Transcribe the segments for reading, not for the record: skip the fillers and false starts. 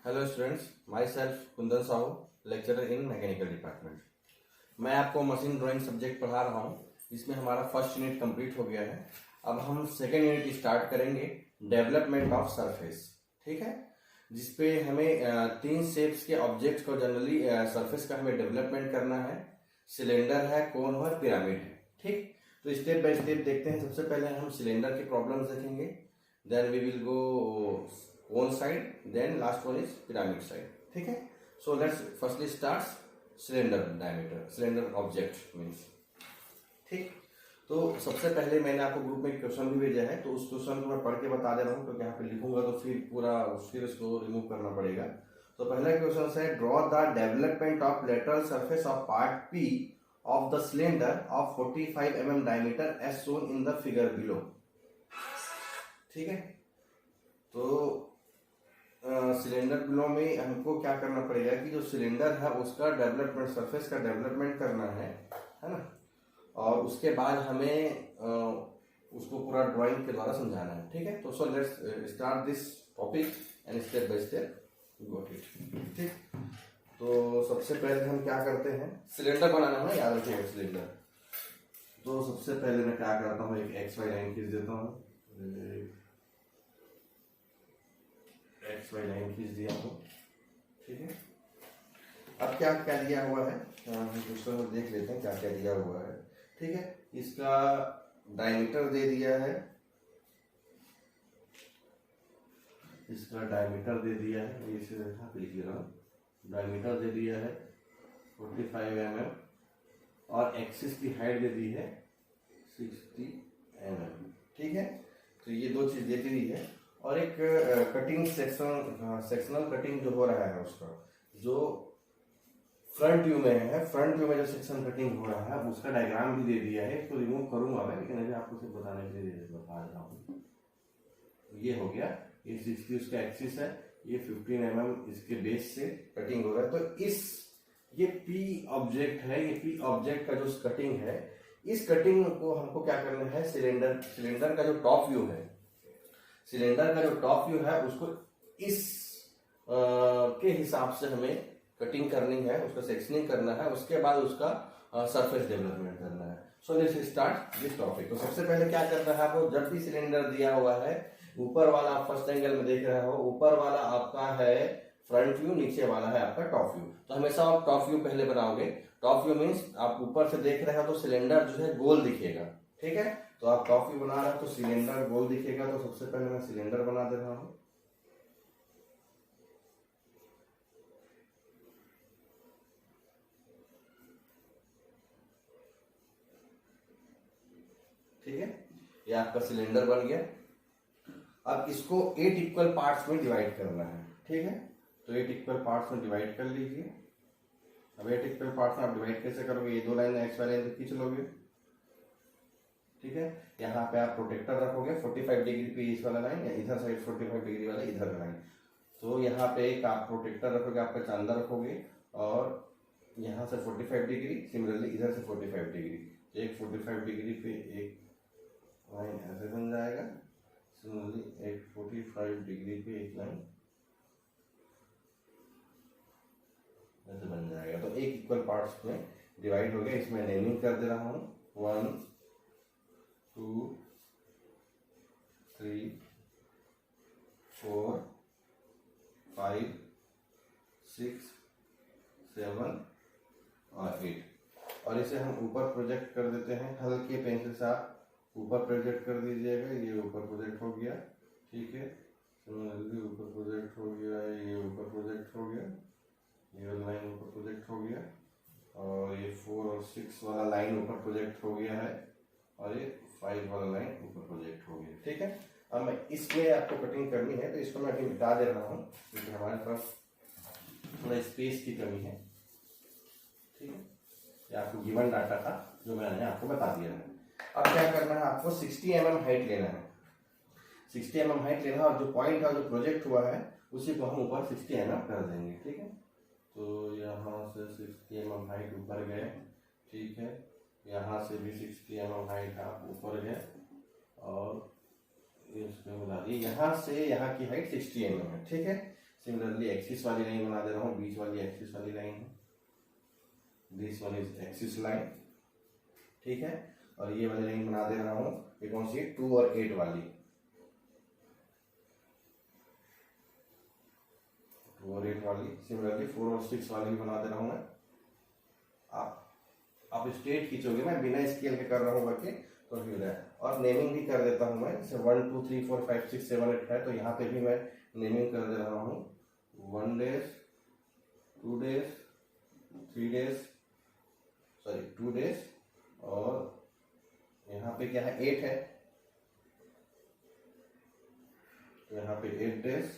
Hello students, my self Kundan Sahu, lecturer in mechanical department. मैं आपको machine drawing subject पढ़ा रहा हूँ। इसमें हमारा फर्स्ट यूनिट कंप्लीट हो गया है। अब हम सेकेंड यूनिट स्टार्ट करेंगे, डेवलपमेंट ऑफ सरफेस। ठीक है, जिसपे हमें तीन शेप्स के ऑब्जेक्ट को जनरली सरफेस का हमें डेवलपमेंट करना है। सिलेंडर है, कोन है, पिरामिड है। ठीक, तो स्टेप बाय स्टेप देखते हैं। सबसे पहले हम सिलेंडर के प्रॉब्लम्स देखेंगे, then we will go one side, then last one is pyramid side. ठीक है, so let's firstly start cylinder diameter, cylinder object means। ठीक, तो सबसे पहले मैंने आपको ग्रुप में क्वेश्चन भी भेजा है, तो उस क्वेश्चन को मैं पढ़ के बता दे रहा हूँ, क्योंकि यहाँ पे लिखूंगा तो फिर इसको रिमूव करना पड़ेगा। तो पहला क्वेश्चन है, draw the development of lateral surface of part P of the cylinder of 45 mm diameter as shown in the figure below. ठीक है, तो सिलेंडर बिलो में हमको क्या करना पड़ेगा कि जो सिलेंडर है उसका डेवलपमेंट, सरफेस का डेवलपमेंट करना है ना। और उसके बाद हमें उसको पूरा ड्राइंग के द्वारा समझाना है। ठीक है, तो so let's start this topic and step by step go it. ठीक, तो सबसे पहले हम क्या करते हैं, सिलेंडर बनाना है, याद रखिएगा सिलेंडर। तो सबसे पहले मैं क्या करता हूँ, एक एक्स वाई लाइन खींच देता हूँ, एक्स वाई लाइन खींच दिया हूँ। ठीक है, अब क्या क्या दिया हुआ है, क्वेश्चन में देख लेते हैं क्या क्या दिया हुआ है। ठीक है, इसका डायमीटर दे दिया है, इसका डायमीटर दे दिया है, ये इसे रेखा पे लिख रहा हूँ। डायमीटर दे दिया है 45 mm और एक्सिस की हाइट दे दी है 60 mm। ठीक है, तो ये दो चीज दे दी है। और एक कटिंग सेक्शनल कटिंग जो हो रहा है उसका, जो फ्रंट व्यू में है, फ्रंट व्यू में जो सेक्शन कटिंग हो रहा है उसका डायग्राम भी दे दिया है। इसको रिमूव करूंगा मैं, लेकिन अभी आपको सिर्फ बताने के लिए बता रहा हूँ। ये हो गया, ये 60 उसका एक्सिस है, ये 15 mm इसके बेस से कटिंग हो रहा है। तो ये पी ऑब्जेक्ट है, ये पी ऑब्जेक्ट का जो कटिंग है, इस कटिंग को हमको क्या करना है, सिलेंडर का जो टॉप व्यू है, सिलेंडर का जो टॉप व्यू है उसको इस के हिसाब से हमें कटिंग करनी है, उसका सेक्शनिंग करना है, उसके बाद उसका सरफेस डेवलपमेंट करना है। So let's start this topic. तो सबसे पहले क्या करना है आपको, जब भी सिलेंडर दिया हुआ है, ऊपर वाला आप फर्स्ट एंगल में देख रहे हो, ऊपर वाला आपका है फ्रंट व्यू, नीचे वाला है आपका टॉप व्यू। तो हमेशा आप टॉप व्यू पहले बनाओगे। टॉप व्यू मीन्स आप ऊपर से देख रहे हो तो सिलेंडर जो है गोल दिखेगा। ठीक है, तो आप टॉप व्यू बना रहे हो तो सिलेंडर गोल दिखेगा। तो सबसे पहले मैं सिलेंडर बना दे रहा हूं। ठीक है, ये आपका सिलेंडर बन गया। अब इसको 8 इक्वल पार्ट्स में डिवाइड करना है। ठीक है, तो 8 इक्वल पार्ट्स में डिवाइड कर लीजिए। अब 8 इक्वल पार्ट्स में आप डिवाइड कैसे करोगे, ये दो लाइन एक्स वाली लाइन खींच लोगे। ठीक है, यहाँ पे आप प्रोटेक्टर रखोगे 45 डिग्री पे इस वाला लाइन, या इधर साइड 45 डिग्री वाला इधर का लाइन। तो यहाँ पे एक आप प्रोटेक्टर रखोगे, आपका चांदा रखोगे, और यहाँ से 45 डिग्री, सिमिलरली इधर से 45 डिग्री। तो एक 45 डिग्री पे एक लाइन ऐसे बन जाएगा, सिमिलरली एक 45 डिग्री पे एक लाइन ऐसे बन जाएगा। तो एक इक्वल पार्ट्स में डिवाइड हो गया। इसमें नेमिंग कर दे रहा हूँ, 1 2 3 4 5 6 7 और 8। और इसे हम ऊपर प्रोजेक्ट कर देते हैं, हल्के पेंसिल से आप ऊपर प्रोजेक्ट कर दीजिएगा। ये ऊपर प्रोजेक्ट हो गया। ठीक है, सिमिलरली ऊपर प्रोजेक्ट हो गया, ये ऊपर प्रोजेक्ट हो गया, ये वाला लाइन ऊपर प्रोजेक्ट हो गया, और ये 4 और 6 वाला लाइन ऊपर प्रोजेक्ट हो गया है, और ये 5 वाला लाइन ऊपर प्रोजेक्ट हो गया। ठीक है, अब मैं इसमें आपको कटिंग करनी है, तो इसको मैं अभी मिटा दे रहा हूँ, क्योंकि हमारे पास थोड़ा स्पेस की कमी है। ठीक है, ये आपको गिवन डाटा था जो मैंने आपको बता दिया है। अब क्या करना है, आपको 60 mm हाइट लेना है, 60 mm हाइट लेना है, और जो पॉइंट है, जो प्रोजेक्ट हुआ है, उसी को हम ऊपर 60 mm कर देंगे। ठीक है, तो यहाँ से 60 mm हाइट ऊपर गए। ठीक है, यहाँ से भी 60 mm हाइट आप ऊपर गए, और इसमें मिला दिए। यहाँ से यहाँ की हाइट 60 mm है। ठीक है, सिमिलरली एक्सिस वाली लाइन बना दे रहा हूँ, बीच वाली एक्सिस वाली लाइन है, this one is axis line, ठीक है। और ये वाली लाइन बना दे रहा हूँ, ये कौन सी है, 2 और 8 वाली, 2 और 8 वाली। सिमिलरली 4 और 6 वाली भी बना दे रहा हूँ मैं। आप स्ट्रेट खींचोगे, मैं बिना स्केल के कर रहा हूँ करके तो फिर है। और नेमिंग भी कर देता हूँ मैं, जैसे 1 2 3 4 5 6 7 8 है, तो यहाँ पे भी मैं नेमिंग कर दे रहा हूँ, 1 days, 2 days, 3 days, sorry 2 days, और यहाँ पे क्या है, 8 है, तो यहाँ पे 8 डेज,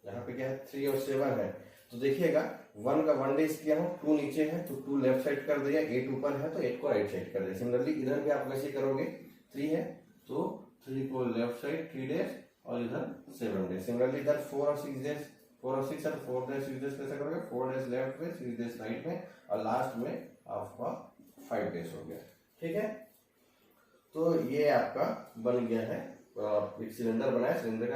यहाँ पे क्या है, 3 और 7 है। तो देखिएगा 1 का 1 डेज किया हूँ, 2 नीचे है तो 2 लेफ्ट साइड कर दिया, 8 ऊपर है तो 8 को राइट साइड कर दिया। सिमिलरली इधर भी आप वैसे करोगे, 3 है तो 3 को लेफ्ट साइड 3 डेज, और इधर 7 डेज। सिमिलरली इधर 4 और 6 डेज, 4 और 6 है तो 4 डेज 6 डेज कैसे करोगे, 4 डेज लेफ्ट में, 6 डेज राइट में, और लास्ट में आपका 5 डेज हो गया, ठीक है। तो ये आपका बन गया है, एक सिलेंडर बनाया, सिलेंडर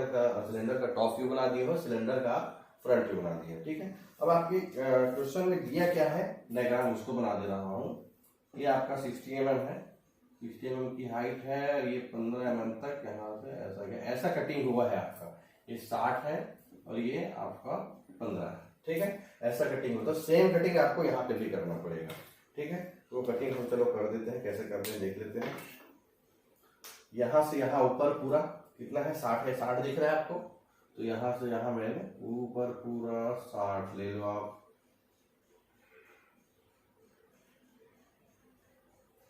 का टॉप व्यू बना दिए हो, सिलेंडर का फ्रंट व्यू बना दिया, ठीक है। अब आपकी क्वेश्चन में दिया क्या है, डायग्राम उसको बना दे रहा हूँ। ये आपका 60 mm है, 60 mm की हाइट है, ये 15 mm तक यहाँ से ऐसा क्या, ऐसा कटिंग हुआ है आपका, ये 60 है और ये आपका 15 है, ठीक है। ऐसा कटिंग हो, तो सेम कटिंग आपको यहाँ पे भी करना पड़ेगा, ठीक है। तो कटिंग हम चलो कर देते हैं, कैसे करते हैं देख लेते हैं। यहाँ से यहाँ ऊपर पूरा कितना है, 60 है, 60 दिख रहा है आपको, तो यहाँ से यहाँ मैंने ऊपर पूरा 60 ले लो आप,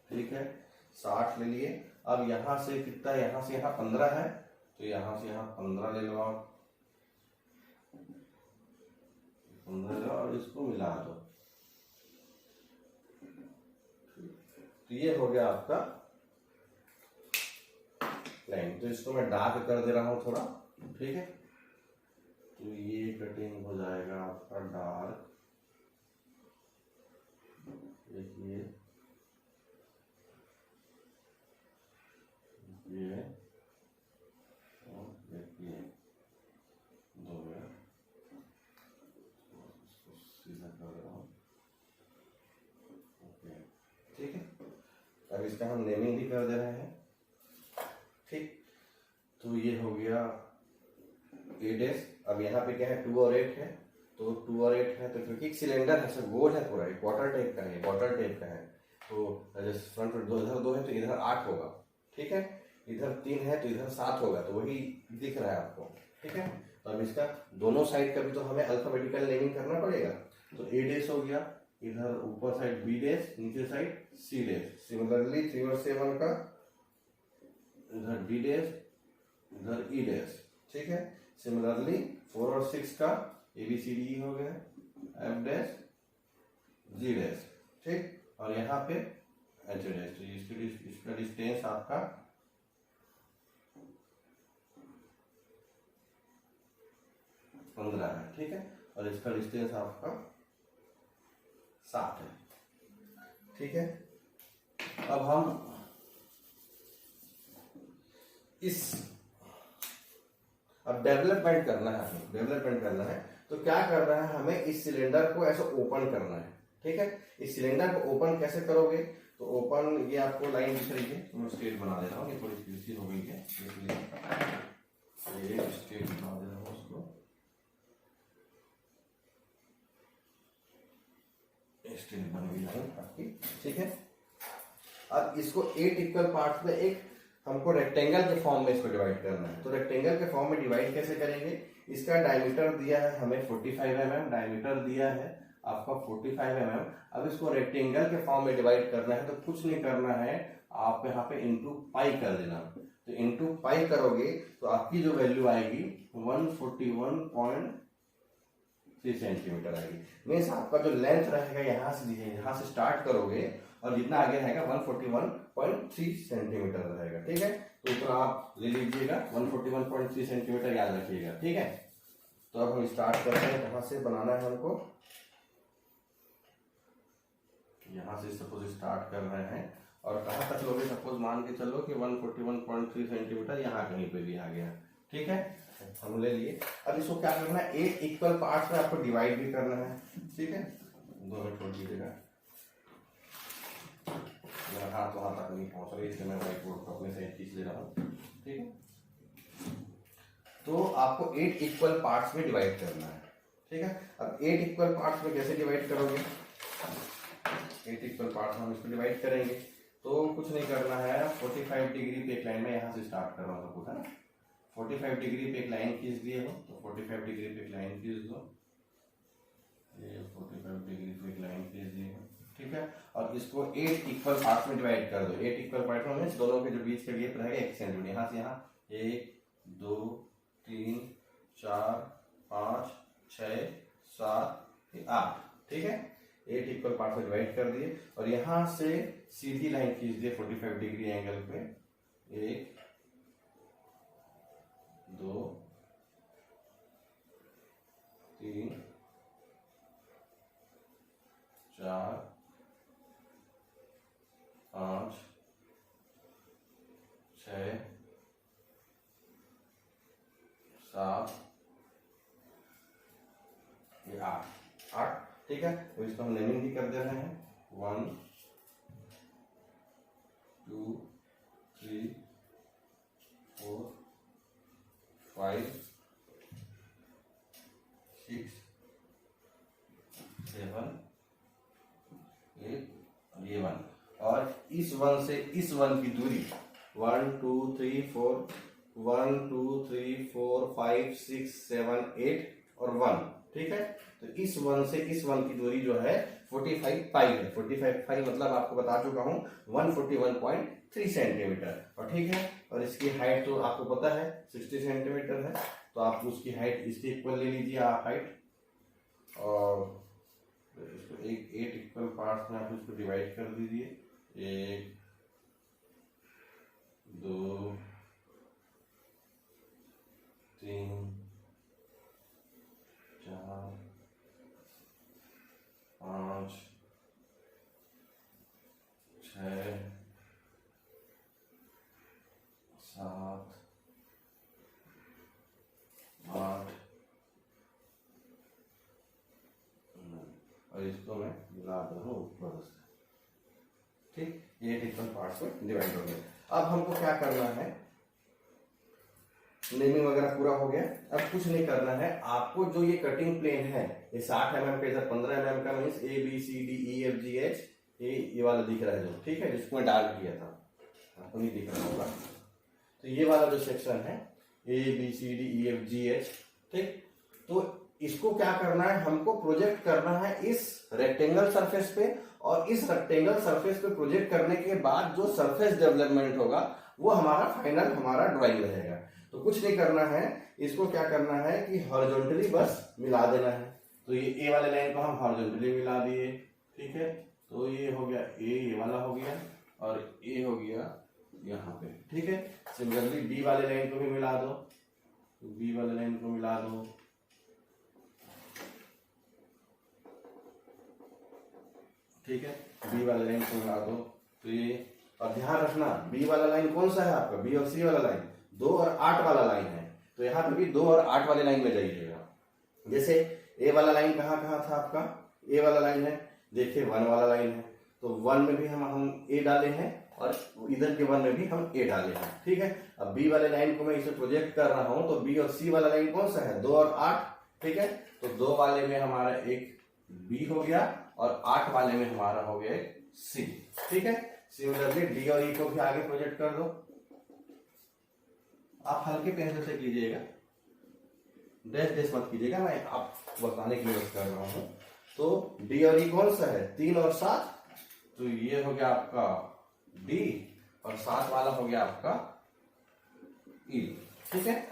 ठीक है, 60 ले लिए। अब यहाँ से कितना है, यहाँ से यहाँ 15 है, तो यहाँ से यहाँ 15 ले लो आप, 15 लो और इसको मिला दो, तो ये हो गया आपका लाइन। तो इसको मैं डार्क कर दे रहा हूं थोड़ा, ठीक है। तो ये कटिंग हो जाएगा आपका डार्क, देखिए ये, और देखिए दो है, इसको सीधा कर रहा हूँ, ओके, ठीक है। अब इसका हम नेमिंग भी कर दे रहे हैं, ठीक। तो ये हो गया 8 डेज। अब यहाँ पे क्या है, 2 और 8 है, तो 2 और 8 है, तो क्योंकि एक सिलेंडर है, सब गोल है पूरा, एक क्वार्टर टाइप का है, क्वार्टर टाइप का है, तो फ्रंट में 2 इधर 2 है तो इधर 8 होगा, ठीक है। इधर 3 है तो इधर 7 होगा, तो वही दिख रहा है आपको, ठीक है। तो अब इसका दोनों साइड का भी तो हमें अल्फाबेटिकल नेमिंग करना पड़ेगा। तो 8 डेज हो गया, इधर ऊपर साइड B डेज, नीचे साइड C डेज। सिमिलरली 3 और 7 का इधर D डेज, इधर E डेज, ठीक है। सिमिलरली 4 और 6 का ABCD हो गया, F डैश G डैश, ठीक। और यहाँ पे H डैश, तो इसका डिस्टेंस आपका 15 है, ठीक है। और इसका डिस्टेंस आपका 7 है, ठीक है। अब हम अब डेवलपमेंट करना है, हमें डेवलपमेंट करना है, तो क्या करना है, हमें इस सिलेंडर को ऐसे ओपन करना है, ठीक है। इस सिलेंडर को ओपन कैसे करोगे, तो ओपन, ये आपको लाइन दिख रही है, मैं स्ट्रेट बना दे रहा हूँ, ये थोड़ी सी हो गई है, ये स्ट्रेट बना दे रहा हूँ उसको, स्ट्रेट बन गई लाइन आपकी, ठीक है। अब इसको 8 इक्वल पार्ट्स में एक हमको रेक्टेंगल के फॉर्म में इसको डिवाइड करना है। तो रेक्टेंगल के फॉर्म में डिवाइड कैसे करेंगे, इसका डायमीटर दिया है हमें 45 mm, डायमीटर दिया है आपका 45 mm। अब इसको रेक्टेंगल के फॉर्म में डिवाइड करना है, तो कुछ नहीं करना है, आप यहाँ पे इंटू पाई कर देना। तो इंटू पाई करोगे तो आपकी जो वैल्यू आएगी 141.3 सेंटीमीटर आएगी। मीन्स आपका जो लेंथ रहेगा यहाँ से स्टार्ट करोगे और जितना आगे रहेगा 141.3 सेंटीमीटर रहेगा, ठीक है। तो इतना आप ले लीजिएगा, 141.3 सेंटीमीटर याद रखिएगा, ठीक है। तो अब हम स्टार्ट करते हैं, कहाँ से बनाना है हमको, यहाँ से सपोज स्टार्ट कर रहे हैं, और कहाँ तक लोगे, सपोज मान के चलो कि 141.3 सेंटीमीटर यहाँ कहीं पे भी आ गया, ठीक है। हम ले लिए। अब इसको क्या करना है, 8 इक्वल पार्ट्स में आपको डिवाइड भी करना है, ठीक है। 2 मिनट छोड़ दीजिएगा, मेरा हाथ वहां तक नहीं पहुंच रही, इसलिए मैं व्हाइट बोर्ड को अपने से खींच ले रहा हूँ, ठीक है। तो आपको 8 इक्वल पार्ट्स में डिवाइड करना है, ठीक है। अब 8 इक्वल पार्ट्स में कैसे डिवाइड करोगे, 8 इक्वल पार्ट्स में हम इसको डिवाइड करेंगे तो कुछ नहीं करना है, 45 डिग्री पे एक लाइन में यहाँ से स्टार्ट कर रहा हूँ सबको, है ना। 45 डिग्री पे एक लाइन खींच दिए हो तो 45 डिग्री पे एक लाइन खींच दो, ये 45 डिग्री पे एक लाइन खींच दी हो, ठीक है। और इसको 8 इक्वल पार्ट्स में डिवाइड कर दो। 8 इक्वल पार्ट में दोनों के जो बीच का गैप रहेगा 1 सेंटीमीटर, यहाँ से यहाँ 1 2 3 4 5 6 7 8, ठीक है। 8 इक्वल पार्ट में डिवाइड कर दिए और यहाँ से सीधी लाइन खींच दिए 45 डिग्री एंगल पे, 1 2 3 4 5 6 7 ये 8, ठीक है। तो इसको हम नेमिंग भी कर दे रहे हैं, 1 2 3 4 5 6 7 8 और ये 1, और इस 1 से इस 1 की दूरी 1 2 3 4 1 2 3 4 5 6 7 8 और 1, ठीक है। तो इस 1 से इस 1 की दूरी जो है 45 पाई है। 45 पाई मतलब आपको बता चुका हूं 141.3 सेंटीमीटर, और ठीक है। और इसकी हाइट तो आपको पता है 60 सेंटीमीटर है, तो आप उसकी हाइट इसके इक्वल ले लीजिए आप हाइट, और इसको 8 इक्वल पार्ट्स में आप इसको डिवाइड कर दीजिए, 1 2 3 4 5 6 7 8 और इसको मैं मिला रहा हूँ ऊपर से, ठीक। 8 इक्वल पार्ट्स में डिवाइड हो गए। अब हमको क्या करना है, नेमिंग वगैरह पूरा हो गया। अब कुछ नहीं करना है आपको, जो ये कटिंग प्लेन है ये 60 mm का, इधर 15 mm का, मीन्स ABCDEFGH, ये वाला दिख रहा है जो, ठीक है, जिसको मैं डार्क किया था, आपको नहीं दिख रहा होगा। तो ये वाला जो सेक्शन है ABCDEFGH, ठीक। तो इसको क्या करना है, हमको प्रोजेक्ट करना है इस रेक्टेंगल सरफेस पे, और इस रेक्टेंगल सरफेस पे प्रोजेक्ट करने के बाद जो सरफेस डेवलपमेंट होगा वो हमारा फाइनल हमारा ड्राइंग रहेगा। तो कुछ नहीं करना है, इसको क्या करना है कि हॉरिजॉन्टली बस मिला देना है। तो ये ए वाले लाइन को हम हॉरिजॉन्टली मिला दिए, ठीक है। तो ये हो गया ए, ये वाला हो गया, और ए हो गया यहाँ पे, ठीक है। सिमिलरली बी वाले लाइन को भी मिला दो, तो बी वाले लाइन को मिला दो, ठीक है। बी वाला लाइन को मिला दो। तो ये, और ध्यान रखना बी वाला लाइन कौन सा है आपका, बी और सी वाला लाइन 2 और 8 वाला लाइन है, तो यहाँ पे भी 2 और 8 वाले लाइन में जाइएगा। जैसे ए वाला लाइन कहाँ कहाँ था आपका, ए वाला लाइन है, देखिए 1 वाला लाइन है, तो 1 में भी हम ए डाले हैं, और इधर के 1 में भी हम ए डाले हैं, ठीक है। अब बी वाले लाइन को मैं इसे प्रोजेक्ट कर रहा हूं, तो बी और सी वाला लाइन कौन सा है, 2 और 8, ठीक है। तो 2 वाले में हमारा एक बी हो गया, और 8 वाले में हमारा हो गया सी, ठीक है। सिमिलरली डी और ई को भी आगे प्रोजेक्ट कर दो। आप हल्के पेंसिल से कीजिएगा, डैश डैश मत कीजिएगा, मैं आपको बताने के लिए कर रहा हूं। तो डी और ई कौन सा है, 3 और 7, तो ये हो गया आपका डी, और 7 वाला हो गया आपका ई, ठीक है।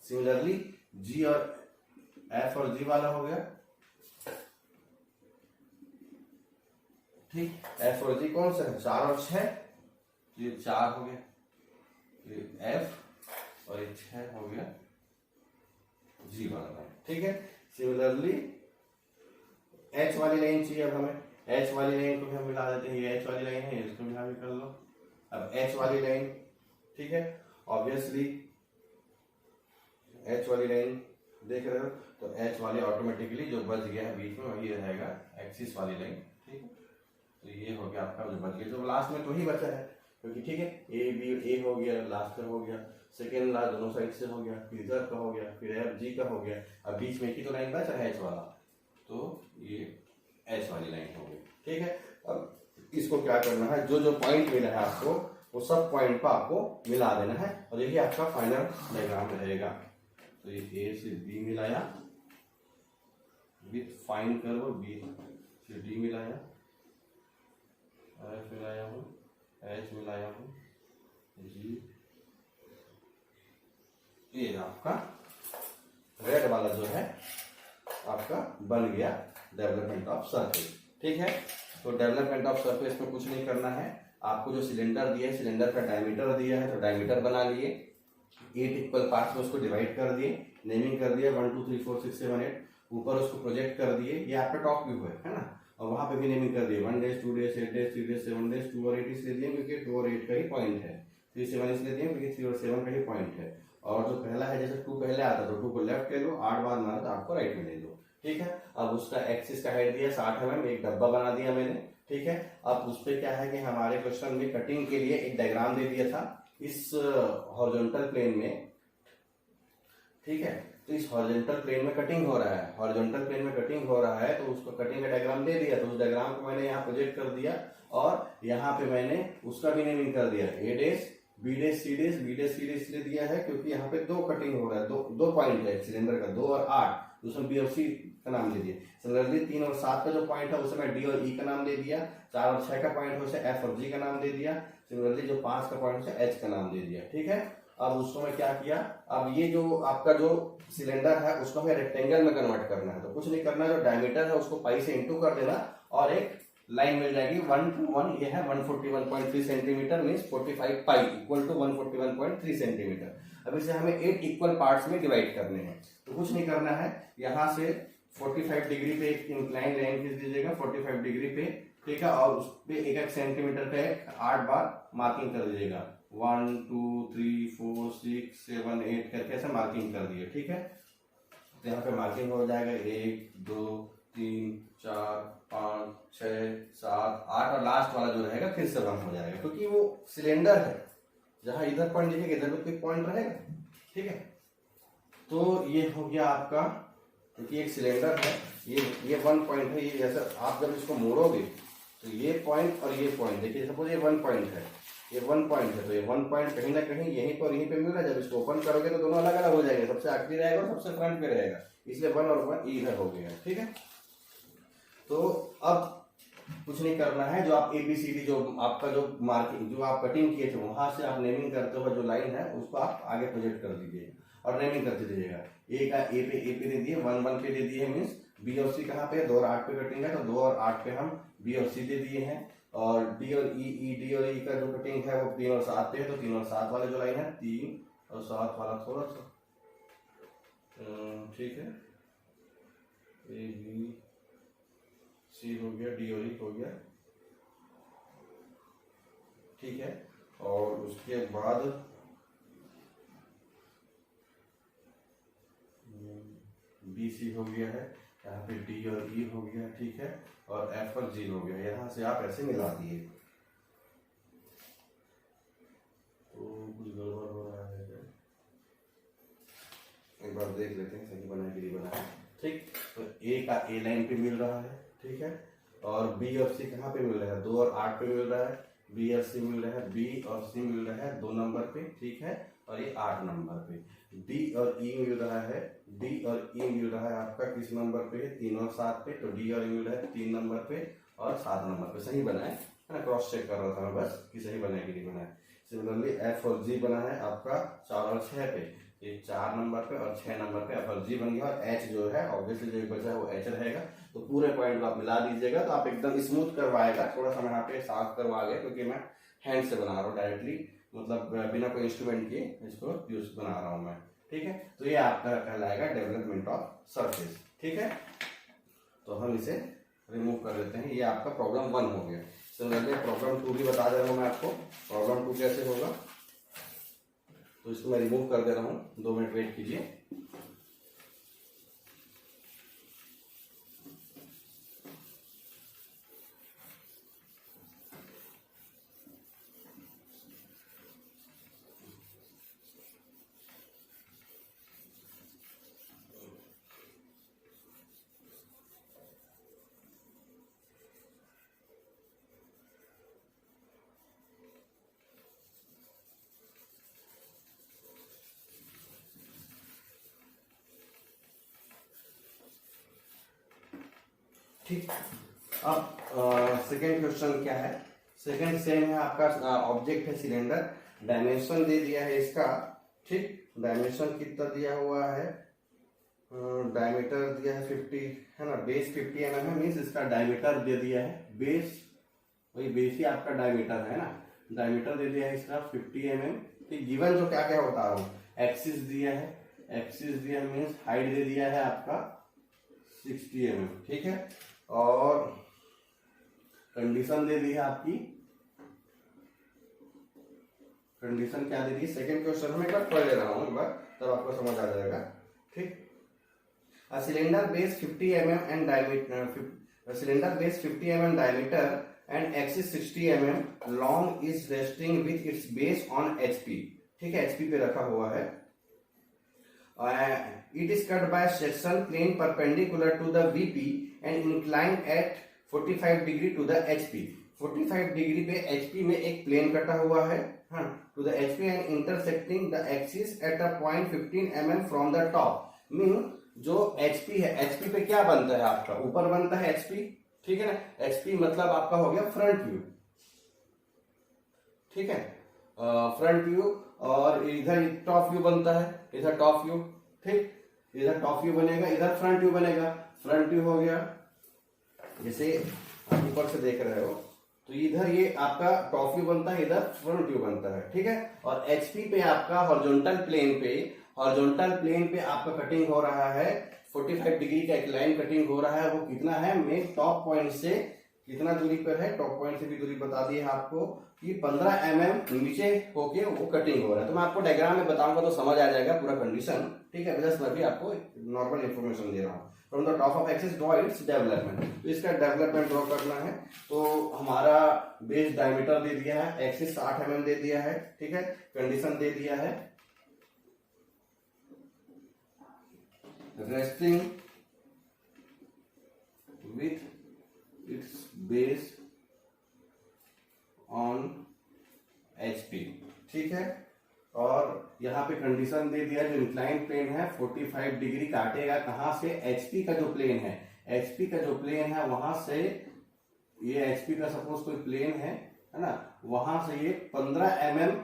सिमिलरली जी और एफ और जी वाला हो गया, ठीक। एफ और जी कौन सा है, 4 और 6, ये 4 हो गया, ये एफ, और ये 6 हो गया जी वाला लाइन, ठीक है। सिमिलरली एच वाली लाइन चाहिए अब हमें, एच वाली लाइन को भी हम मिला देते हैं, ये एच वाली लाइन है, इसको भी हम कर लो। अब एच वाली लाइन, ठीक है, ऑब्वियसली एच वाली लाइन देख रहे हो, तो एच वाली ऑटोमेटिकली जो बच गया है बीच में वही रहेगा एक्सिस वाली लाइन, ठीक है। तो ये हो गया आपका जो बच गया, जो लास्ट में तो ही बचा है क्योंकि ठीक है ए बी ए हो गया, लास्ट का हो गया, सेकेंड लास्ट दोनों साइड से हो गया, फिर इधर का हो गया, फिर एफ जी का हो गया, अब बीच में की तो लाइन बचा है एच वाला, तो ये एच वाली लाइन हो गई, ठीक है। अब इसको क्या करना है, जो जो पॉइंट मिला है आपको वो सब पॉइंट पर आपको मिला देना है और यही आपका फाइनल डायग्राम रहेगा। तो ये ए से बी मिलाया विथ फाइन कर्व, बी से डी मिलाया, एफ मिलाया हूँ, एच मिलाया हूँ, जी, ये आपका रेड वाला जो है आपका बन गया डेवलपमेंट ऑफ सरफेस, ठीक है। तो डेवलपमेंट ऑफ सरफेस में कुछ नहीं करना है, आपको जो सिलेंडर दिया है सिलेंडर का डायमीटर दिया है, तो डायमीटर बना लिए, 8 इक्वल पार्ट्स में उसको डिवाइड कर दिए, नेमिंग कर दिया 1 2 3 4 6 7 8, ऊपर उसको प्रोजेक्ट कर दिए, ये आपका टॉप व्यू है ना, और वहां पे भी नेमिंग कर दिए 1 days 2 days 8 days 3 days 7 days, 2 और 8 इसलिए दिए क्योंकि 2 और 8 का ही पॉइंट है, 3 7 इसलिए दिए क्योंकि 3 और 7 का ही पॉइंट है, और जो पहला है जैसे 2 पहले आता तो 2 को लेफ्ट ले लो, 8 बार मारा तो आपको राइट में ले लो, ठीक है। अब उसका एक्सिस का हाइट दिया 60 mm, एक डब्बा बना दिया मैंने, ठीक है। अब उस पे क्या है कि हमारे क्वेश्चन में कटिंग के लिए एक डायग्राम दे दिया था इस हॉरिजॉन्टल प्लेन में, ठीक है। तो इस हॉरिजॉन्टल प्लेन में कटिंग हो रहा है, हॉरिजॉन्टल प्लेन में कटिंग हो रहा है, तो उसको कटिंग का डायग्राम दे दिया, तो उस डायग्राम को मैंने यहाँ प्रोजेक्ट कर दिया और यहाँ पे मैंने उसका भी नेमिंग कर दिया, A days B days C days, B days C days इसलिए दिया है क्योंकि यहाँ पे 2 कटिंग हो रहा है, दो पॉइंट है सिलेंडर का, 2 और 8, उसमें बी और सी का नाम दे दिया। सिमिलरली 3 और 7 का जो पॉइंट है उसमें डी और ई का नाम दे दिया, 4 और 6 का पॉइंट है उसे एफ और जी का नाम दे दिया, सिमिलरली जो 5 का पॉइंट है एच का नाम दे दिया, ठीक है। अब उसको मैं क्या किया, अब ये जो आपका जो सिलेंडर है उसको हमें रेक्टेंगल में कन्वर्ट करना है, तो कुछ नहीं करना, जो डायमीटर है उसको पाई से इंटू कर देना और एक लाइन मिल जाएगी 1 to 1, ये है 141.3 centimetre means 45 pi equal to 141.3 centimetre. अब इसे हमें 8 इक्वल पार्ट्स में डिवाइड करने हैं, तो कुछ नहीं करना है, यहाँ से 45 डिग्री पे एक इंक्लाइन लाइन खींच दीजिएगा 45 डिग्री पे, ठीक है, और उस पे 1 सेंटीमीटर पे 8 बार मार्किंग कर दीजिएगा, 1 2 3 4 6 7 8 करके ऐसे मार्किंग कर दिए, ठीक है। तो यहाँ पे मार्किंग हो जाएगा 1 2 3 4 5 6 7 8 और लास्ट वाला जो रहेगा फिर से 1 हो जाएगा, क्योंकि वो सिलेंडर है, जहां इधर पॉइंट दिखेगा इधर भी कोई पॉइंट रहेगा, ठीक है। तो ये हो गया आपका, क्योंकि एक सिलेंडर है, ये 1 पॉइंट है, ये जैसे आप जब इसको मोड़ोगे तो ये पॉइंट और ये पॉइंट देखिए, सपोज ये 1 पॉइंट है, ये 1 पॉइंट है, तो ये 1 पॉइंट कहीं ना कहीं यहीं पर यहीं पे मिल रहा है, जब इसको ओपन करोगे तो दोनों अलग अलग हो जाएंगे, सबसे आखिरी रहेगा और सबसे फ्रंट पे रहेगा, इसलिए 1 और 1 इधर हो गया, ठीक है। तो अब कुछ नहीं करना है, जो आप ABCD जो आपका जो मार्किंग जो आप कटिंग किए थे वहां से आप नेमिंग करते हुए जो लाइन है उसको आप आगे प्रोजेक्ट कर दीजिए और नेमिंग करते दीजिएगा, ए का ए पे दे दिए, 1 1 पे दे दिए मीन्स बी और सी कहाँ पे 2 और 8 पे कटिंग है, तो 2 और 8 पे हम बी और सी दे दिए हैं, और डी और ई डी और ई का जो कटिंग है वो 3 और 7 पे है, तो 3 और 7 वाले जो लाइन है 3 और 7 वाला थोड़ा सा ठीक है, ए बी सी हो गया, डी और ई हो गया, ठीक है। और उसके बाद बी सी हो गया है, यहाँ पे डी और ई हो गया, ठीक है, और एफ और जी हो गया, यहाँ से आप ऐसे मिला दिए, तो कुछ गड़बड़ हो रहा है, एक बार देख लेते हैं सही बना कि नहीं बना, ठीक। तो ए का ए लाइन पे मिल रहा है, ठीक है, और बी और सी कहाँ पे मिल रहा है 2 और 8 पे मिल रहा है, बी और सी मिल रहा है, बी और सी मिल रहा है 2 नंबर पे, ठीक है, और ये 8 नंबर पे, डी और ई मिल रहा है, डी और ई मिल रहा है आपका किस नंबर पे 3 और 7 पे, तो डी और ई मिल रहा है 3 नंबर पे और 7 नंबर पे, सही बना है ना, क्रॉस चेक कर रहा था मैं बस कि सही बना है कि नहीं बना है। सिमिलरली एफ और जी बना है आपका 4 और 6 पे, ये 4 नंबर पे और 6 नंबर पे एफ और जी बन गया, और एच जो है ऑब्वियसली जो बचा है वो एच रहेगा, तो पूरे पॉइंट को आप मिला दीजिएगा, तो आप एकदम स्मूथ करवाएगा, थोड़ा सा मैं यहाँ पे साफ करवा गया क्योंकि मैं हैंड से बना रहा हूँ डायरेक्टली, मतलब बिना कोई इंस्ट्रूमेंट के इसको यूज बना रहा हूँ मैं, ठीक है। तो ये आपका कहलाएगा डेवलपमेंट ऑफ सरफेस, ठीक है। तो हम इसे रिमूव कर देते हैं, ये आपका प्रॉब्लम 1 हो गया। सिमिलरली प्रॉब्लम 2 भी बता दे रहा हूँ मैं आपको, प्रॉब्लम 2 कैसे होगा, तो इसको मैं रिमूव कर दे रहा हूँ, 2 मिनट वेट कीजिए। ठीक। अब सेकेंड क्वेश्चन क्या है, सेकेंड सेम है आपका, ऑब्जेक्ट है सिलेंडर, डायमेंशन दे दिया है इसका, ठीक, डायमेंशन कितना दिया हुआ है, डायमीटर दिया है 50 है ना, बेस 50 mm है, मीन्स इसका डायमीटर दे दिया है, बेस वही बेस ही आपका डायमीटर है ना, डायमीटर दे दिया है इसका 50 mm। ठीक, गिवन जो क्या क्या बता रहा हूँ, एक्सिस दिया है, एक्सिस दिया है मीन्स हाइट दे दिया है आपका 60 mm, ठीक है, और कंडीशन दे दी है आपकी, कंडीशन क्या दे दी, सेकेंड क्वेश्चन में एक बार पढ़ ले रहा हूँ एक बार, तब आपको समझ आ जाएगा। ठीक, a cylinder base 50 mm and diameter, a cylinder base 50 mm diameter and axis 60 mm long is resting with its base on HP। ठीक है, HP पे रखा हुआ है। It is cut by section plane perpendicular to the VP and inclined at 45 degree to the HP। 45 degree पे HP में एक plane कटा हुआ है, हाँ, to the HP and intersecting the axis at a point 15 mm from the top। Mean जो HP है, HP पे क्या बनता है आपका, ऊपर बनता है HP, ठीक है ना, HP मतलब आपका हो गया फ्रंट व्यू, ठीक है, फ्रंट व्यू, और इधर टॉप व्यू बनता है, इधर टॉप व्यू, ठीक, इधर टॉप व्यू बनेगा, इधर फ्रंट व्यू बनेगा, फ्रंट व्यू हो गया, जैसे आप ऊपर से देख रहे हो तो इधर ये आपका टॉप व्यू बनता है, इधर फ्रंट व्यू बनता है, ठीक है, और HP पे आपका हॉरिजॉन्टल प्लेन पे, हॉरिजॉन्टल प्लेन पे आपका कटिंग हो रहा है 45 डिग्री का एक लाइन कटिंग हो रहा है, वो कितना है, मैं टॉप पॉइंट से कितना दूरी पर है, टॉप पॉइंट से भी दूरी बता दी है आपको कि 15 mm नीचे होके वो कटिंग हो रहा है। तो मैं आपको डायग्राम में बताऊंगा तो समझ आ जाएगा पूरा कंडीशन, ठीक है, बस मैं भी आपको नॉर्मल इंफॉर्मेशन दे रहा हूँ। From the top of axis draw its development, तो इसका डेवलपमेंट ड्रॉ करना है, तो हमारा बेस डायमीटर दे दिया है, एक्सिस 60 mm दे दिया है, ठीक है, कंडीशन दे दिया है, resting with its base on HP, ठीक है, और यहाँ पे कंडीशन दे दिया जो इंक्लाइन प्लेन है 45 डिग्री काटेगा कहाँ से, HP का जो प्लेन है, HP का जो प्लेन है वहां से, ये HP का सपोज कोई प्लेन है ना, वहां से ये 15 mm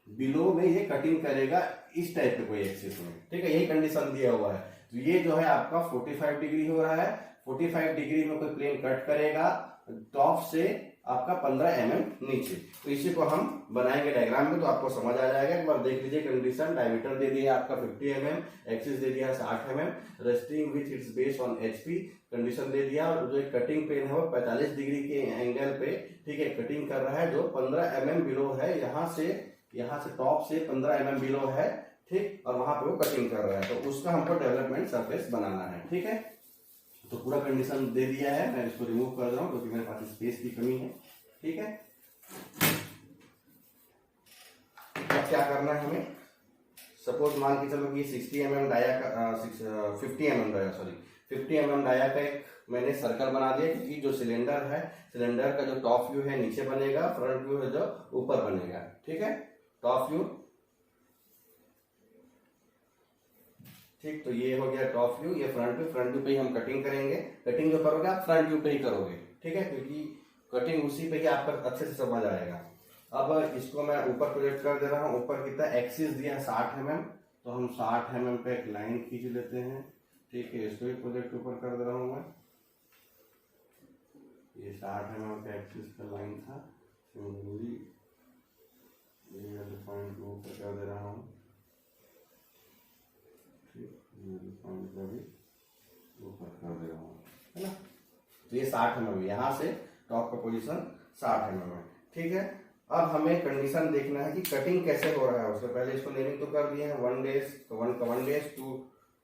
बिलो में ये कटिंग करेगा इस टाइप के कोई एक्सिस में, ठीक है, यही कंडीशन दिया हुआ है। तो ये जो है आपका 45 डिग्री हो रहा है, 45 डिग्री में कोई प्लेन कट करेगा टॉप से आपका 15 mm नीचे, तो इसी को हम बनाएंगे डायग्राम में, तो आपको समझ आ जाएगा। एक बार देख लीजिए कंडीशन, डायमीटर दे दिया है आपका 50 mm, एक्सिस दे दिया है 60 mm, resting with its base on HP, condition दे दिया, और जो कटिंग पेन है वो 45 डिग्री के एंगल पे, ठीक है, कटिंग कर रहा है, जो 15 mm बिलो है, यहाँ से टॉप से 15 mm बिलो है, ठीक, और वहां पे वो कटिंग कर रहा है, तो उसका हमको डेवलपमेंट सरफेस बनाना है, ठीक है। तो पूरा कंडीशन दे दिया है, मैं इसको रिमूव कर रहा हूं क्योंकि मेरे पास स्पेस की कमी है, ठीक है। अब क्या करना है हमें, सपोज मान के चलो कि 60 mm डाया का 50 mm dia, sorry 50 mm dia का एक मैंने सर्कल बना दिया, क्योंकि जो सिलेंडर है, सिलेंडर का जो टॉप व्यू है नीचे बनेगा, फ्रंट व्यू है जो ऊपर बनेगा, ठीक है, टॉप व्यू, ठीक, तो ये हो गया टॉप व्यू, ये फ्रंट व्यू, फ्रंट व्यू पे ही हम कटिंग करेंगे, कटिंग जो करोगे आप फ्रंट व्यू पे ही करोगे, ठीक है, क्योंकि कटिंग उसी पे ही आपका अच्छे से समझ आएगा। अब इसको मैं ऊपर प्रोजेक्ट कर दे रहा हूँ, ऊपर कितना एक्सिस दिया है 60 mm, तो हम 60 mm पे एक लाइन खींच लेते हैं, ठीक है, इसको भी प्रोजेक्ट ऊपर कर दे रहा हूँ मैं, ये 60 mm का एक्सिस का लाइन था, ये पॉइंट को ऊपर कर दे रहा हूँ, भी ऊपर कर दे रहा हूँ, है ना, तो ये 60 mm, यहाँ से टॉप का पोजीशन 60 mm है, ठीक है। अब हमें कंडीशन देखना है कि कटिंग कैसे हो रहा है, उससे पहले इसको नेमिंग तो कर दिए हैं, 1 डेज, तो 1 days,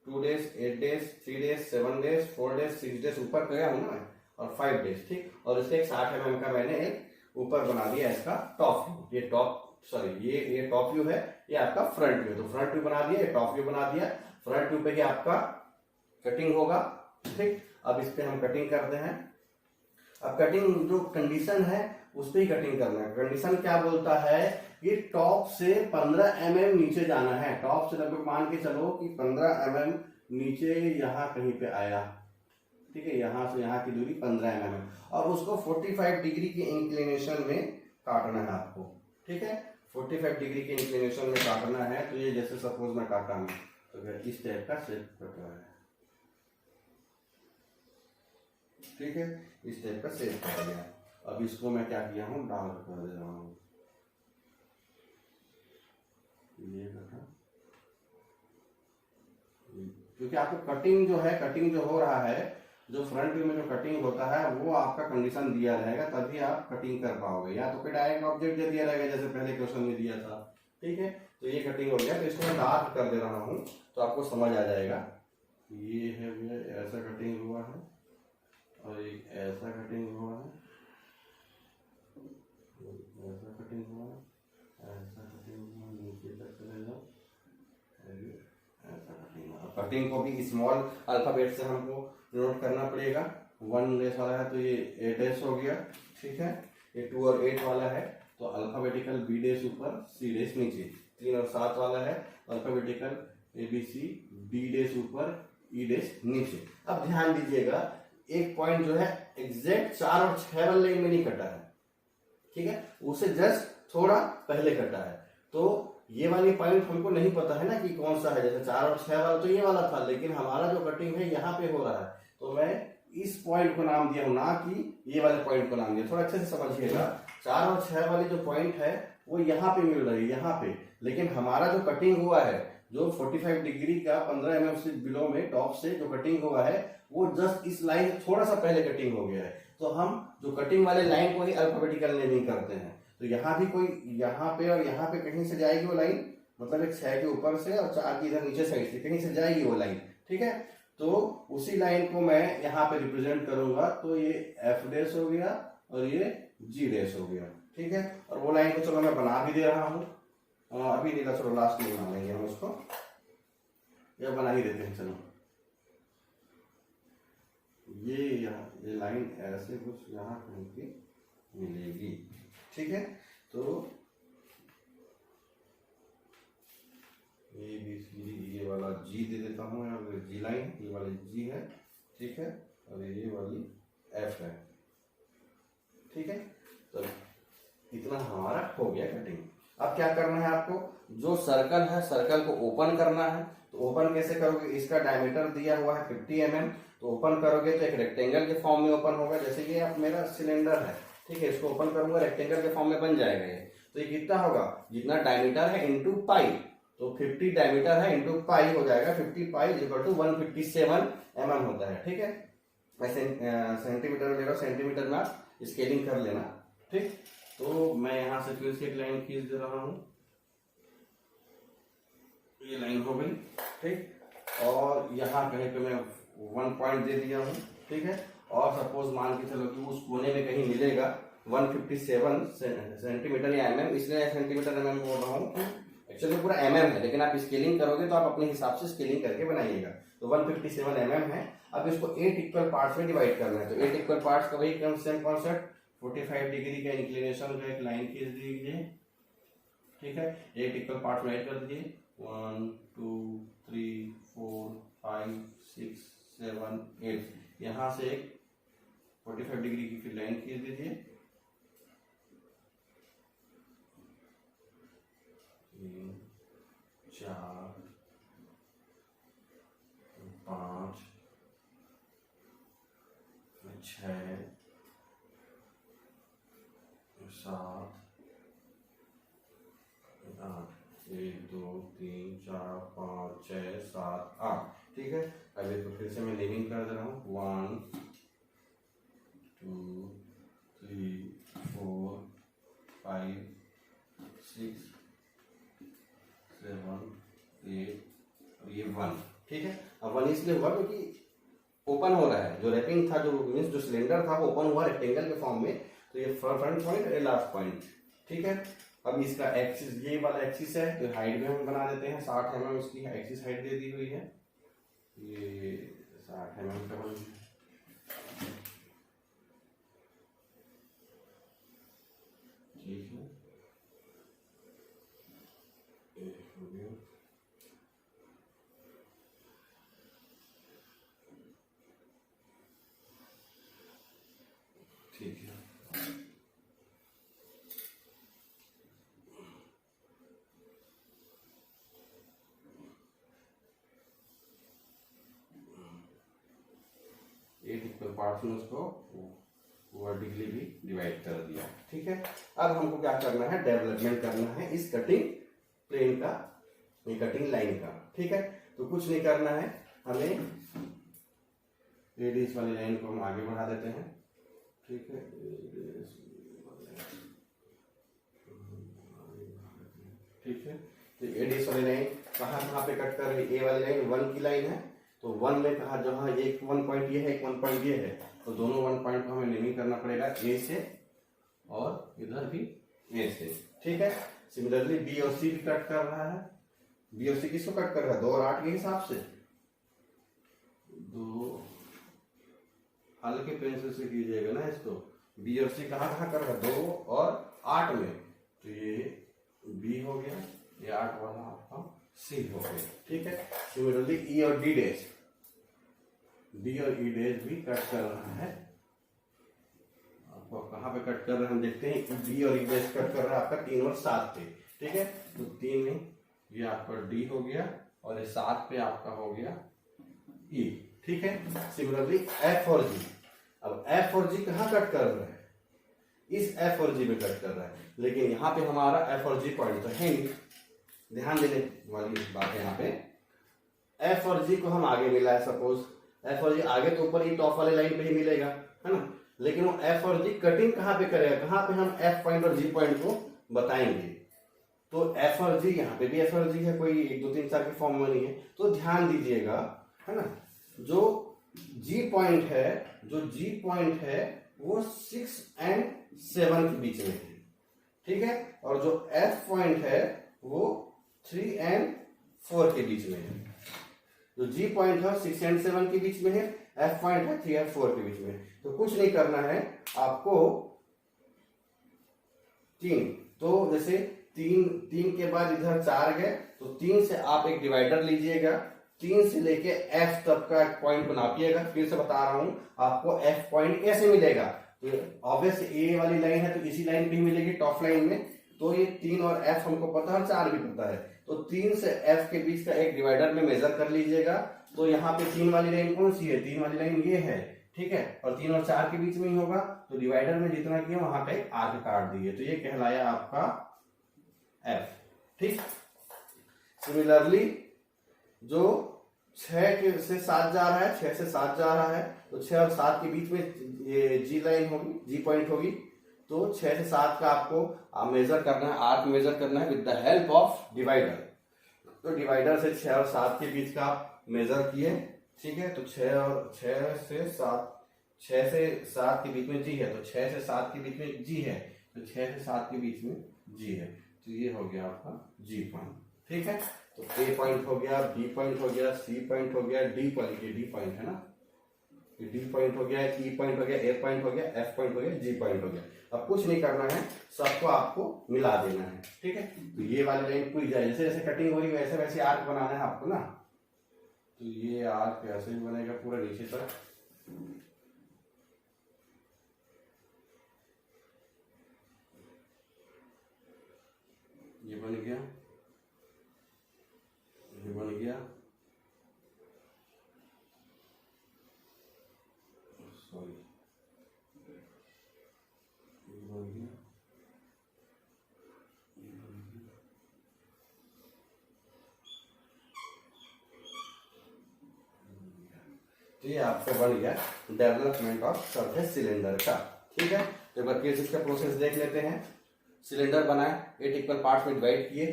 2 days, 8 days, 3 days, 7 days, 4 days, 6 days ऊपर गया हूँ ना, और 5 डेज, ठीक, और इससे एक 60 mm का मैंने एक ऊपर बना दिया इसका टॉप व्यू, ये टॉप, सॉरी ये टॉप व्यू है, ये आपका फ्रंट व्यू, तो फ्रंट व्यू बना दिया, ये टॉप व्यू बना दिया, फ्रंट व्यू पे ही आपका कटिंग होगा, ठीक। अब इस पे हम कटिंग करते हैं, अब कटिंग जो कंडीशन है उस पे ही कटिंग करना है। कंडीशन क्या बोलता है कि टॉप से 15 mm नीचे जाना है, टॉप से लगभग मान के चलो कि 15 mm नीचे यहाँ कहीं पे आया, ठीक है, यहाँ से यहाँ की दूरी 15 mm है और उसको 45 डिग्री के इंक्लिनेशन में काटना है आपको। ठीक है, 45 डिग्री के इंक्लिनेशन में काटना है। तो ये जैसे सपोज मैं काटा हूँ तो इस टाइप का शेप कट रहा है। ठीक है, इस टाइप का शेप कट गया। अब इसको मैं क्या किया हूँ, डार्क कर दे रहा हूँ। ये कटा, क्योंकि आपको कटिंग जो है, कटिंग जो हो रहा है, जो फ्रंट व्यू में जो कटिंग होता है वो आपका कंडीशन दिया रहेगा, तभी आप कटिंग कर पाओगे। या तो फिर डायरेक्ट ऑब्जेक्ट दे दिया रहेगा जैसे पहले क्वेश्चन में दिया था। ठीक है, तो ये कटिंग हो गया। तो इसको मैं डार्क कर दे रहा हूँ तो आपको समझ आ जाएगा। ये है भैया, ऐसा कटिंग हुआ है और एक ऐसा कटिंग हुआ है, ऐसा कटिंग हुआ है, ऐसा कटिंग हुआ, नीचे तक चले जाओ, ऐसा कटिंग हुआ। कटिंग को भी स्मॉल अल्फाबेट से हमको नोट करना पड़ेगा। 1 डैश वाला है तो ये A डैश हो गया। ठीक है, ये 2 और 8 वाला है तो अल्फाबेटिकल B डैश ऊपर, C डैश नीचे। 3 और 7 वाला है अल्फाबेटिकल ABC, B डैश ऊपर, E डैश नीचे। अब ध्यान दीजिएगा, एक पॉइंट जो है एग्जैक्ट 4 और 6 वाले लाइन में नहीं कटा है। ठीक है, उसे जस्ट थोड़ा पहले कटा है। तो ये वाली पॉइंट हमको नहीं पता है ना कि कौन सा है। जैसे 4 और 6 वाला तो ये वाला था, लेकिन हमारा जो कटिंग है यहाँ पे हो रहा है, तो मैं इस पॉइंट को नाम दिया हूं, ना कि ये वाले पॉइंट को नाम दिया। थोड़ा अच्छे से समझिएगा, 4 और 6 वाली जो पॉइंट है वो यहाँ पे मिल रही है, यहाँ पे। लेकिन हमारा जो कटिंग हुआ है, जो 45 डिग्री का 15 mm से बिलो में टॉप से जो कटिंग हुआ है, वो जस्ट इस लाइन से थोड़ा सा पहले कटिंग हो गया है। तो हम जो कटिंग वाले लाइन को ही अल्फाबेटिकल नेमिंग करते हैं। तो यहाँ भी कोई, यहाँ पे और यहाँ पे कहीं से जाएगी वो लाइन, मतलब एक 6 के ऊपर से और 4 की इधर नीचे साइड से कहीं से जाएगी वो लाइन। ठीक है, तो उसी लाइन को मैं यहाँ पे रिप्रेजेंट करूंगा। तो ये F डैश हो गया और ये G डैश हो गया। ठीक है, और वो लाइन को चलो मैं बना भी दे रहा हूँ। अभी नहीं, चलो लास्ट में बना लेंगे हम उसको, या बना ही देते हैं। चलो, ये लाइन ऐसे कुछ यहाँ कहीं की मिलेगी। ठीक है, तो ABCD, ये वाला G दे देता हूँ, G लाइन, ये वाली G है। ठीक है, और ये वाली F है। ठीक है, तो इतना हमारा हो गया कटिंग। अब क्या करना है आपको, जो सर्कल है, सर्कल को ओपन करना है। तो ओपन कैसे करोगे, इसका डायमीटर दिया हुआ है 50 mm, तो ओपन करोगे तो एक रेक्टेंगल के फॉर्म में ओपन होगा। जैसे ये आप मेरा सिलेंडर है, ठीक है, इसको ओपन करूंगा रेक्टेंगल के फॉर्म में बन जाएगा ये। तो ये कितना होगा, जितना डायमीटर है इंटू पाई, तो 50 डायमीटर है इंटू पाई हो जाएगा। 50 पाई इक्वल टू 157 mm होता है। ठीक है, मैं सेंटीमीटर ले रहा हूँ, सेंटीमीटर में आप स्केलिंग कर लेना। ठीक, तो मैं यहाँ से फिर से एक लाइन खींच दे रहा हूँ, ये लाइन हो गई। ठीक, और यहाँ कहीं पे मैं 1 पॉइंट दे दिया हूँ। ठीक है, और सपोज मान के चलो कि उस कोने में कहीं मिलेगा 157 सेंटीमीटर या mm, इसलिए सेंटीमीटर mm बोल रहा हूँ, एक्चुअली पूरा mm है, लेकिन आप स्केलिंग करोगे तो आप अपने हिसाब से स्केलिंग करके बनाइएगा। तो 157 mm है। अब इसको 8 इक्वल पार्ट्स में डिवाइड करना है। तो 8 इक्वल पार्ट्स का वही सेम कॉन्सेप्ट, 45 डिग्री का इंक्लिनेशन का एक लाइन खींच दीजिए। ठीक है, 8 इक्वल पार्ट में ऐड कर दीजिए, 1 2 3 4 5 6 7 8। यहाँ से एक 45 डिग्री की फिर लाइन खींच दीजिए। 3 4 5 6 7 8, 1 2 3 4 5 6 7 8। ठीक है, अब इसको फिर से मैं नेमिंग कर दे रहा हूँ, 1 2 3 4 5 6 7 8 और ये 1। ठीक है, अब 1 इसलिए हुआ क्योंकि ओपन हो रहा है। जो रैपिंग था, जो मीन्स जो सिलेंडर था, वो ओपन हुआ रेक्टेंगल के फॉर्म में। तो ये फ्रंट पॉइंट और लास्ट पॉइंट। ठीक है, अब इसका एक्सिस, ये वाला एक्सिस है, तो हाइट में हम बना देते हैं 60 mm इसकी एक्सिस हाइट दे दी हुई है। ये 60 mm का बन गया। ठीक है, हो गया। 8 इक्वल पार्ट्स में उसको वर्टिकली भी डिवाइड कर दिया। ठीक है, अब हमको क्या करना है, डेवलपमेंट करना है इस कटिंग प्लेन का, ये कटिंग लाइन का। ठीक है, तो कुछ नहीं करना है, हमें एडीएस वाली लाइन को हम आगे बढ़ा देते हैं। ठीक है, ठीक है, तो एडीएस वाली लाइन कहाँ पे कट कर रही है, ए वाली लाइन 1 की लाइन है, तो 1 में कहा जहां एक 1 पॉइंट ये है, एक 1 पॉइंट ये है, तो दोनों 1 पॉइंट को हमें नेमिंग करना पड़ेगा ए से और इधर भी ए से। ठीक है, सिमिलरली बी और सी भी कट कर रहा है, बी और सी किसको कट कर रहा है, 2 और 8 के हिसाब से, 2 हल्के पेंसिल से कीजिएगा ना इसको। बी और सी कहाँ कर रहा है, 2 और 8 में, तो ये बी हो गया, ये 8 वाला आपका सी हो गया। ठीक है, सिमिलरली ई और डी डैश, डी और ई डैश भी कट कर रहा है, आपको कहाँ पे कट कर रहे हैं हम देखते हैं, डी और ई डैश कट कर रहा है आपका 3 और 7 पे। ठीक है, तो 3 में ये आपका डी हो गया और ये 7 पे आपका हो गया ई। ठीक है, सिमिलरली एफ और जी, अब एफ और जी कहाँ कट कर रहे हैं, इस एफ और जी में कट कर रहा है, लेकिन यहाँ पे हमारा एफ और जी पॉइंट तो है नहीं, ध्यान देने वाली बात है यहाँ पे। एफ और जी को हम आगे मिला है, सपोज एफ और जी आगे तो ऊपर ही टॉप वाले लाइन पे ही मिलेगा, है ना, लेकिन वो एफ और जी कटिंग कहाँ पे करेगा, कहाँ पे हम एफ पॉइंट और जी पॉइंट को बताएंगे, तो एफ और जी यहाँ पे भी एफ और जी है, कोई 1 2 3 4 की फॉर्म में नहीं है, तो ध्यान दीजिएगा, है ना, जो जी पॉइंट है, जो जी पॉइंट है वो 6 और 7 के बीच में है। ठीक है, और जो एफ पॉइंट है वो 3 और 4 के बीच में है, जो जी पॉइंट है 6 और 7 के बीच में है, एफ पॉइंट है 3 और 4 के बीच में है। तो कुछ नहीं करना है आपको, 3, तो जैसे 3 के बाद इधर 4 गए, तो 3 से आप एक डिवाइडर लीजिएगा, 3 से लेके एफ तक का एक पॉइंट बनाइएगा। फिर से बता रहा हूं आपको, एफ पॉइंट ऐसे मिलेगा, तो ऑब्वियस ए वाली लाइन है तो इसी लाइन पे ही मिलेगी टॉप लाइन में, तो ये 3 और एफ हमको पता है, 4 भी पता है, तो 3 से एफ के बीच का एक डिवाइडर में मेजर कर लीजिएगा। तो यहाँ पे 3 वाली लाइन कौन सी है, 3 वाली लाइन ये है। ठीक है, और 3 और 4 के बीच में ही होगा, तो डिवाइडर में जितना किया वहां पे आर्क काट दिए, तो ये कहलाया आपका एफ। ठीक, सिमिलरली जो 6 से 7 जा रहा है, 6 से 7 जा रहा है, तो 6 और 7 के बीच में ये जी लाइन होगी, जी पॉइंट होगी, तो 6 से 7 का आपको मेजर करना है, आर्क मेजर करना है with the help of divider. तो डिवाइडर से 6 और 7 के बीच का मेजर किए। ठीक है, तो 6 से 7 के बीच में जी है, तो 6 से 7 के बीच में जी है, तो 6 से 7 के बीच में जी है, तो ये हो गया आपका जी पॉइंट। ठीक है, तो ए पॉइंट हो गया, बी पॉइंट हो गया, सी पॉइंट हो गया, डी पॉइंट, ये डी पॉइंट है ना, ये डी पॉइंट हो गया, ई पॉइंट हो गया, ए पॉइंट हो गया, एफ पॉइंट हो गया, जी पॉइंट हो गया। अब कुछ नहीं करना है, सबको आपको मिला देना है। ठीक है, तो ये वाली लाइन पूरी जाए, जैसे जैसे कटिंग हो रही है वैसे वैसे आर्क बनाना है आपको ना, तो ये आर्क ऐसे ही बनेगा पूरा नीचे तक। ये बन गया, ये बन गया, सॉरी ये बन गया, ये बन गया, तो ये आपका बन गया डेवलपमेंट ऑफ सरफेस सिलेंडर का। ठीक है, तो एक बार फिर इसका प्रोसेस देख लेते हैं। सिलेंडर बनाए, 8 इक्वल पार्ट्स में डिवाइड किए।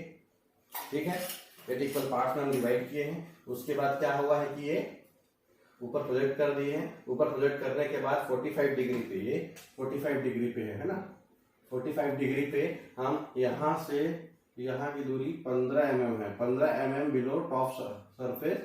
ठीक है, 8 इक्वल पार्ट्स में हम डिवाइड किए हैं, उसके बाद क्या हुआ है कि ये ऊपर प्रोजेक्ट कर दिए हैं। ऊपर प्रोजेक्ट करने के बाद 45 डिग्री पे, ये 45 डिग्री पे है ना, 45 डिग्री पे हम यहाँ से यहाँ की दूरी 15 mm है, 15 mm below top surface,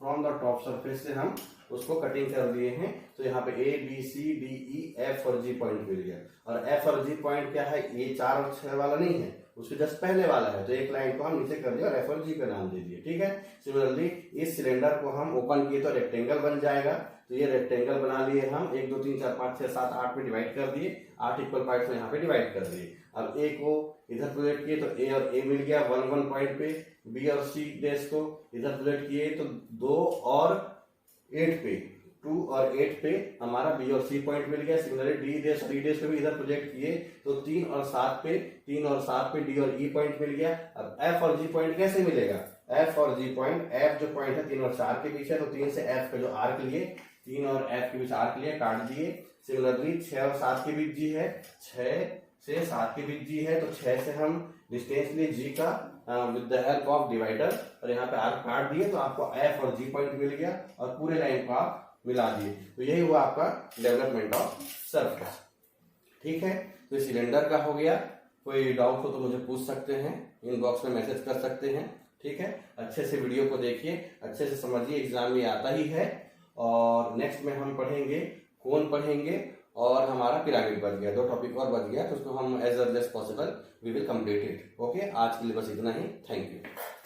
from the top surface से हम उसको कटिंग कर दिए हैं। तो यहाँ पे A B C D E F और जी पॉइंट मिल गया, और एफ और जी पॉइंट क्या है, ये 4 और 6 वाला नहीं है, उसके जस्ट पहले वाला है, तो एक लाइन को हम नीचे कर दिया और एफ और जी का नाम दे दिए। ठीक है, सिमिलरली इस सिलेंडर को हम ओपन किए तो रेक्टेंगल बन जाएगा, तो ये रेक्टेंगल बना लिए हम, 1 2 3 4 5 6 7 8 में डिवाइड कर दिए, 8 इक्वल पार्ट्स में यहाँ पे डिवाइड कर दिए। अब ए को इधर प्रोजेक्ट किए तो ए और ए मिल गया 1 1 पॉइंट पे, बी और सी डैश को इधर प्रोजेक्ट किए तो 2 और 8 पे, 2 और 8 पे हमारा बी और सी पॉइंट मिल गया। सिमिलरली डी डैश और ई डैश पे भी इधर प्रोजेक्ट किए तो 3 और 7 पे डी और ई पॉइंट मिल गया। अब एफ और जी पॉइंट कैसे मिलेगा? एफ और जी पॉइंट, एफ जो पॉइंट है 3 और 4 के बीच है तो 3 से एफ का जो आर्क लिए, 3 और एफ के बीच आर्क लिए, काट दिए। सिमिलरली 6 और 7 के बीच जी है, 6 से 7 के बीच जी है तो 6 से हम डिस्टेंस लिए जी का with the help of divider और यहाँ पे आर्क काट दिए तो आपको एफ और जी पॉइंट मिल गया और पूरे लाइन को आप मिला दिए। तो यही हुआ आपका डेवलपमेंट ऑफ सरफेस। ठीक है, तो सिलेंडर का हो गया। कोई डाउट हो तो मुझे पूछ सकते हैं, इनबॉक्स में मैसेज कर सकते हैं। ठीक है, अच्छे से वीडियो को देखिए, अच्छे से समझिए, एग्जाम में आता ही है। और नेक्स्ट में हम पढ़ेंगे कोन पढ़ेंगे और हमारा पिरामिड बच गया, 2 टॉपिक और बच गया तो उसको हम as early as possible we will complete it. Okay, आज के लिए बस इतना ही। Thank you.